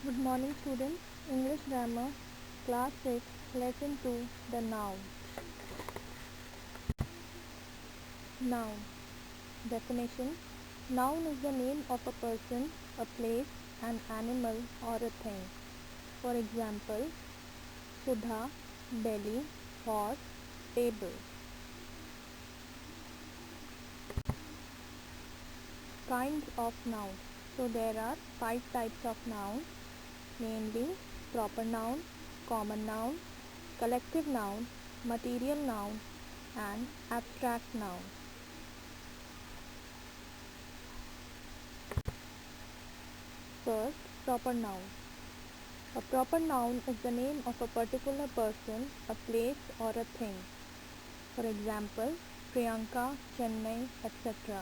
Good morning students. English grammar class 6 lesson 2 the noun. Noun definition. Noun is the name of a person, a place, an animal or a thing. For example, Sudha, belly, horse, table. Kinds of nouns. So there are 5 types of nouns, namely proper noun, common noun, collective noun, material noun and abstract noun. First, proper noun. A proper noun is the name of a particular person, a place or a thing. For example, Priyanka, Chennai, etc.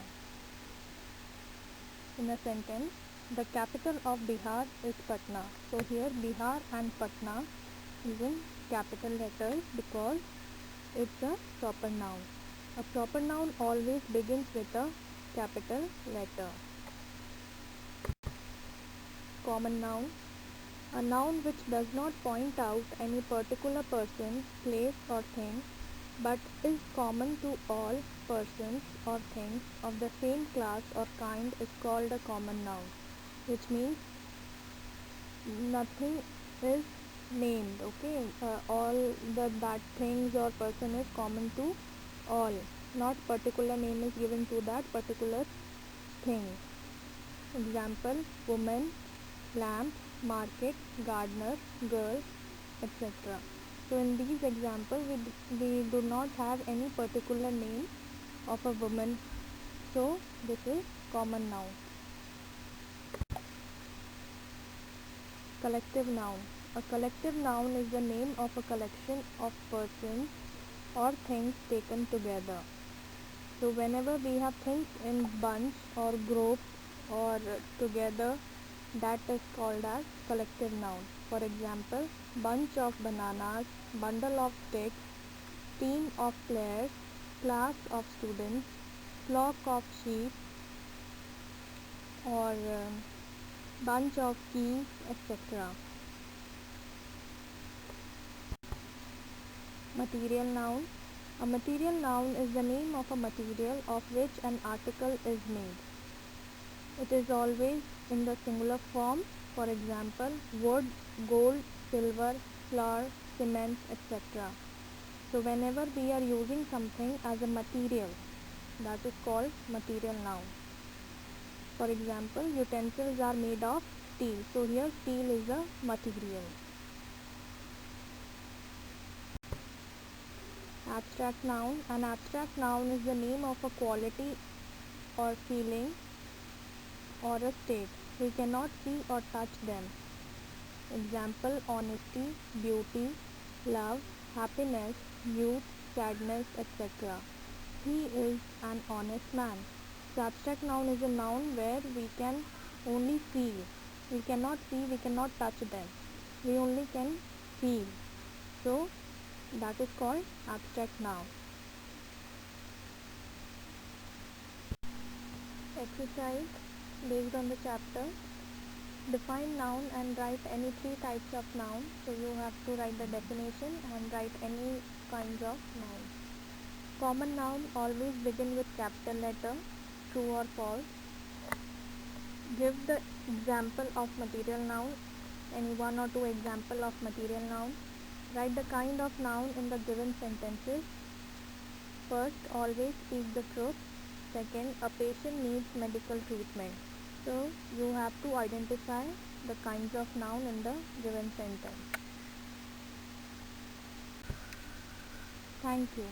In a sentence, the capital of Bihar is Patna. So here Bihar and Patna is in capital letters because it's a proper noun. A proper noun always begins with a capital letter. Common noun. A noun which does not point out any particular person, place or thing, but is common to all persons or things of the same class or kind is called a common noun, which means nothing is named, okay? All that things or person is common to all, not particular name is given to that particular thing. Example, woman, lamp, market, gardener, girl, etc. So in these examples we do not have any particular name of a woman, so this is common noun. Collective noun. A collective noun is the name of a collection of persons or things taken together. So whenever we have things in bunch or group or together, that is called as collective noun. For example, bunch of bananas, bundle of sticks, team of players, class of students, flock of sheep, or bunch of keys, etc. Material noun. A material noun is the name of a material of which an article is made. It is always in the singular form. For example, wood, gold, silver, flour, cement, etc. So whenever we are using something as a material, that is called material noun. For example, utensils are made of steel. So here steel is a material. Abstract noun. An abstract noun is the name of a quality or feeling or a state. We cannot see or touch them. Example, honesty, beauty, love, happiness, youth, sadness, etc. He is an honest man. So abstract noun is a noun where we can only feel. We cannot see, we cannot touch them. We only can feel. So that is called abstract noun. Exercise based on the chapter. Define noun and write any 3 types of noun. So you have to write the definition and write any kinds of nouns. Common noun always begin with capital letter, true or false. Give the example of material noun, any 1 or 2 example of material noun. Write the kind of noun in the given sentences. First, always speak the truth. Second, a patient needs medical treatment. So you have to identify the kinds of noun in the given sentence. Thank you.